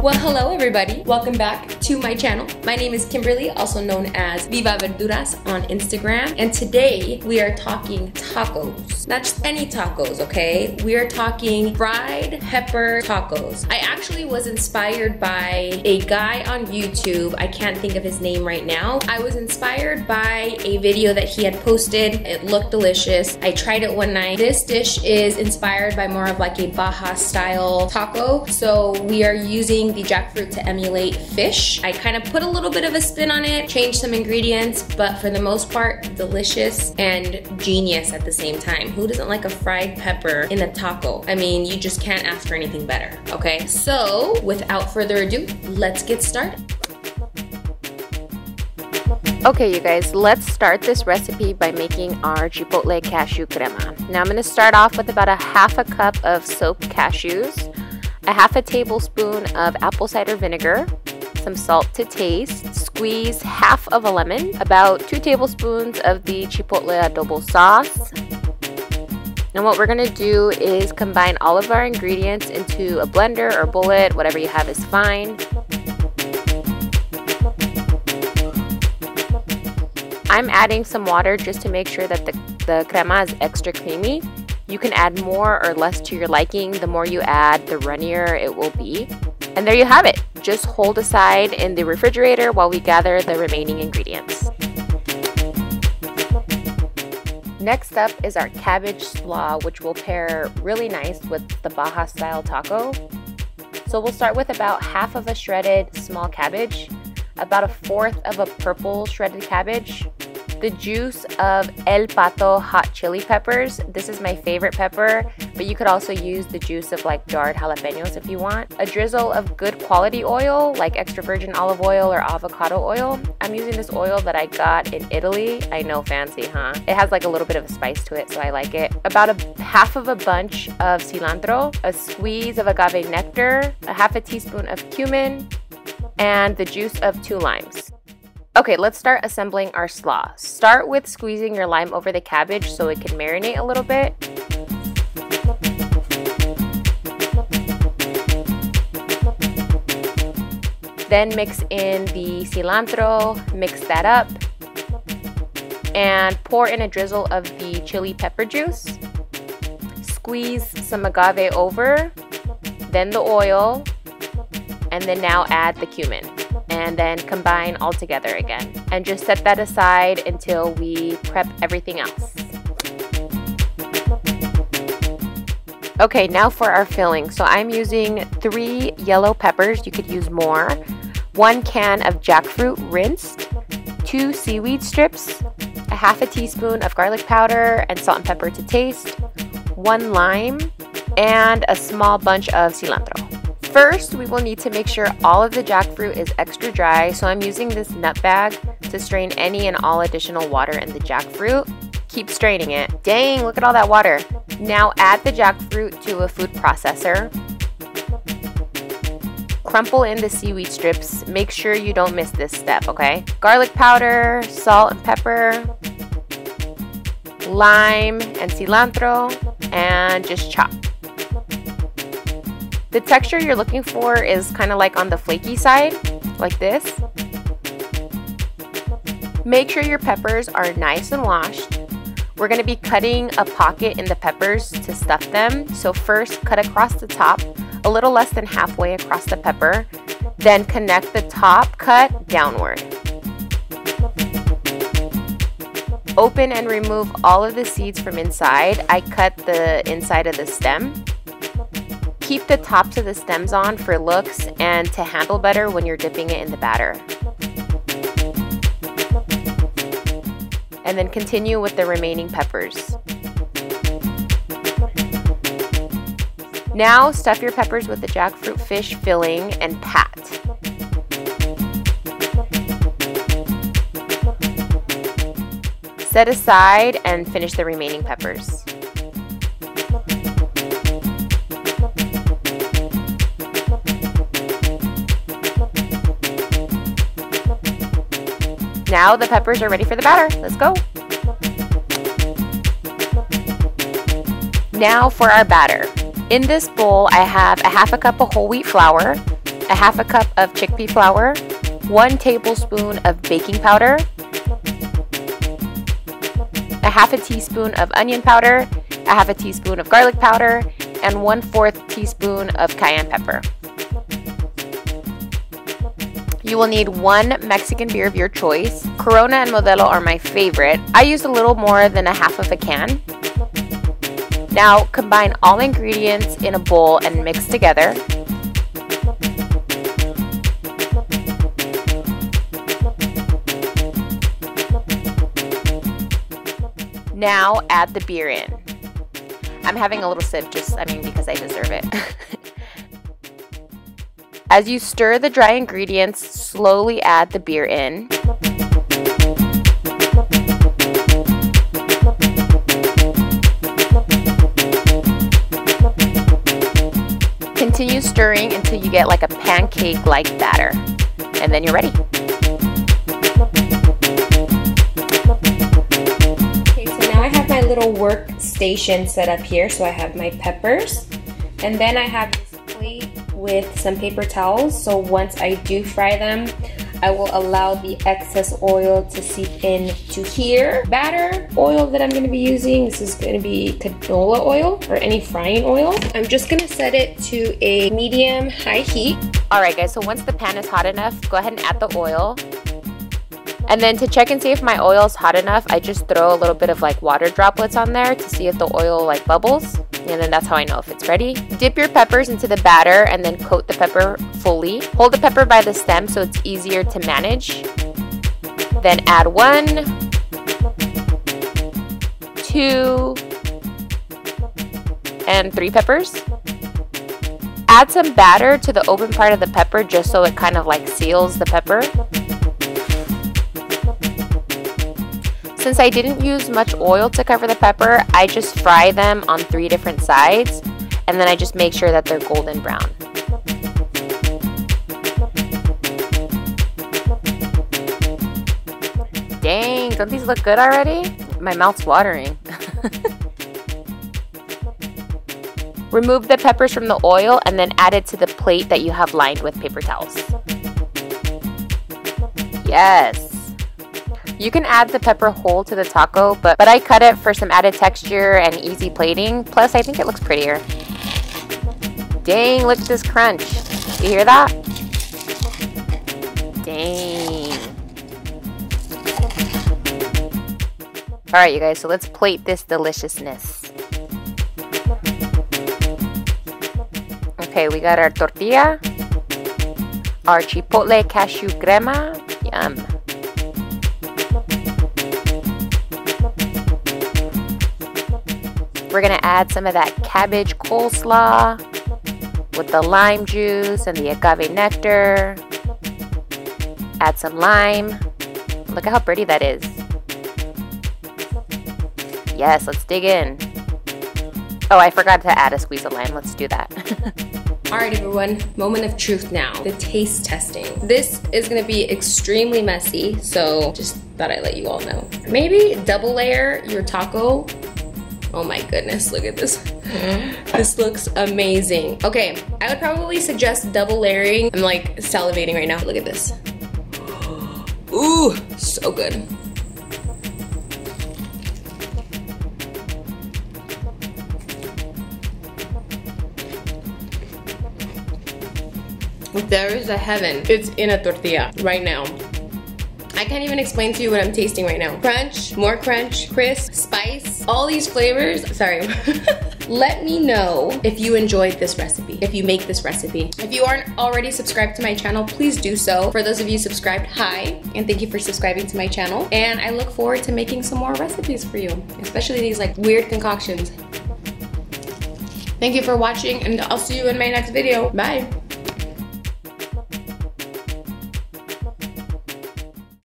Well, hello everybody. Welcome back to my channel. My name is Kimberly, also known as VivaVerduras on Instagram. And today we are talking tacos. Not just any tacos, okay? We are talking fried pepper tacos. I actually was inspired by a guy on YouTube. I can't think of his name right now. I was inspired by a video that he had posted. It looked delicious. I tried it one night. This dish is inspired by more of like a Baja style taco. So we are using the jackfruit to emulate fish. I kind of put a little bit of a spin on it, changed some ingredients, but for the most part, delicious and genius at the same time. Who doesn't like a fried pepper in a taco? I mean, you just can't ask for anything better, okay? So without further ado, let's get started. Okay, you guys, let's start this recipe by making our Chipotle cashew crema. Now I'm gonna start off with about a half a cup of soaked cashews, a half a tablespoon of apple cider vinegar, some salt to taste, squeeze half of a lemon, about 2 tablespoons of the Chipotle adobo sauce. And what we're gonna do is combine all of our ingredients into a blender or bullet, whatever you have is fine. I'm adding some water just to make sure that the crema is extra creamy. You can add more or less to your liking. The more you add, the runnier it will be. And there you have it. Just hold aside in the refrigerator while we gather the remaining ingredients. Next up is our cabbage slaw, which will pair really nice with the Baja style taco. So we'll start with about half of a shredded small cabbage, about a fourth of a purple shredded cabbage, the juice of El Pato hot chili peppers. This is my favorite pepper, but you could also use the juice of like jarred jalapenos if you want. A drizzle of good quality oil, like extra virgin olive oil or avocado oil. I'm using this oil that I got in Italy. I know, fancy, huh? It has like a little bit of a spice to it, so I like it. About a half of a bunch of cilantro, a squeeze of agave nectar, a half a teaspoon of cumin, and the juice of 2 limes. Okay, let's start assembling our slaw. Start with squeezing your lime over the cabbage so it can marinate a little bit. Then mix in the cilantro, mix that up, and pour in a drizzle of the chili pepper juice. Squeeze some agave over, then the oil, and then now add the cumin. And then combine all together again. And just set that aside until we prep everything else. Okay, now for our filling. So I'm using 3 yellow peppers, you could use more, 1 can of jackfruit rinsed, 2 seaweed strips, a half a teaspoon of garlic powder and salt and pepper to taste, 1 lime, and a small bunch of cilantro. First, we will need to make sure all of the jackfruit is extra dry, so I'm using this nut bag to strain any and all additional water in the jackfruit. Keep straining it. Dang, look at all that water. Now add the jackfruit to a food processor. Crumple in the seaweed strips. Make sure you don't miss this step, okay? Garlic powder, salt and pepper, lime and cilantro, and just chop. The texture you're looking for is kind of like on the flaky side, like this. Make sure your peppers are nice and washed. We're going to be cutting a pocket in the peppers to stuff them. So first, cut across the top, a little less than halfway across the pepper. Then connect the top cut downward. Open and remove all of the seeds from inside. I cut the inside of the stem. Keep the tops of the stems on for looks and to handle better when you're dipping it in the batter. And then continue with the remaining peppers. Now stuff your peppers with the jackfruit fish filling and pat. Set aside and finish the remaining peppers. Now the peppers are ready for the batter. Let's go. Now for our batter. In this bowl, I have a half a cup of whole wheat flour, a half a cup of chickpea flour, 1 tablespoon of baking powder, a half a teaspoon of onion powder, a half a teaspoon of garlic powder, and 1/4 teaspoon of cayenne pepper. You will need 1 Mexican beer of your choice. Corona and Modelo are my favorite. I used a little more than a half of a can. Now combine all ingredients in a bowl and mix together. Now add the beer in. I'm having a little sip because I deserve it. As you stir the dry ingredients, slowly add the beer in. Continue stirring until you get like a pancake-like batter, and then you're ready. Okay, so now I have my little workstation set up here. So I have my peppers, and then I have this plate with some paper towels, so once I do fry them, I will allow the excess oil to seep into here. Batter oil that I'm going to be using, this is going to be canola oil or any frying oil. I'm just going to set it to a medium-high heat. Alright guys, so once the pan is hot enough, go ahead and add the oil. And then to check and see if my oil is hot enough, I just throw a little bit of like water droplets on there to see if the oil like bubbles. And then that's how I know if it's ready. Dip your peppers into the batter and then coat the pepper fully. Hold the pepper by the stem so it's easier to manage. Then add 1, 2, and 3 peppers. Add some batter to the open part of the pepper just so it kind of like seals the pepper. Since I didn't use much oil to cover the pepper, I just fry them on 3 different sides, and then I just make sure that they're golden brown. Dang, don't these look good already? My mouth's watering. Remove the peppers from the oil and then add it to the plate that you have lined with paper towels. Yes. You can add the pepper whole to the taco, but I cut it for some added texture and easy plating. Plus, I think it looks prettier. Dang, look at this crunch. You hear that? Dang. Alright, you guys, so let's plate this deliciousness. Okay, we got our tortilla, our Chipotle cashew crema. Yum. We're gonna add some of that cabbage coleslaw with the lime juice and the agave nectar. Add some lime. Look at how pretty that is. Yes, let's dig in. Oh, I forgot to add a squeeze of lime. Let's do that. Alright everyone, moment of truth now. The taste testing. This is gonna be extremely messy, so just thought I'd let you all know. Maybe double layer your taco. Oh my goodness, look at this. This looks amazing. Okay, I would probably suggest double layering. I'm like salivating right now. Look at this. Ooh, so good. There is a heaven. It's in a tortilla right now. I can't even explain to you what I'm tasting right now. Crunch, more crunch, crisp, spice, all these flavors. Sorry. Let me know if you enjoyed this recipe, if you make this recipe. If you aren't already subscribed to my channel, please do so. For those of you subscribed, hi, and thank you for subscribing to my channel. And I look forward to making some more recipes for you, especially these like weird concoctions. Thank you for watching, and I'll see you in my next video. Bye.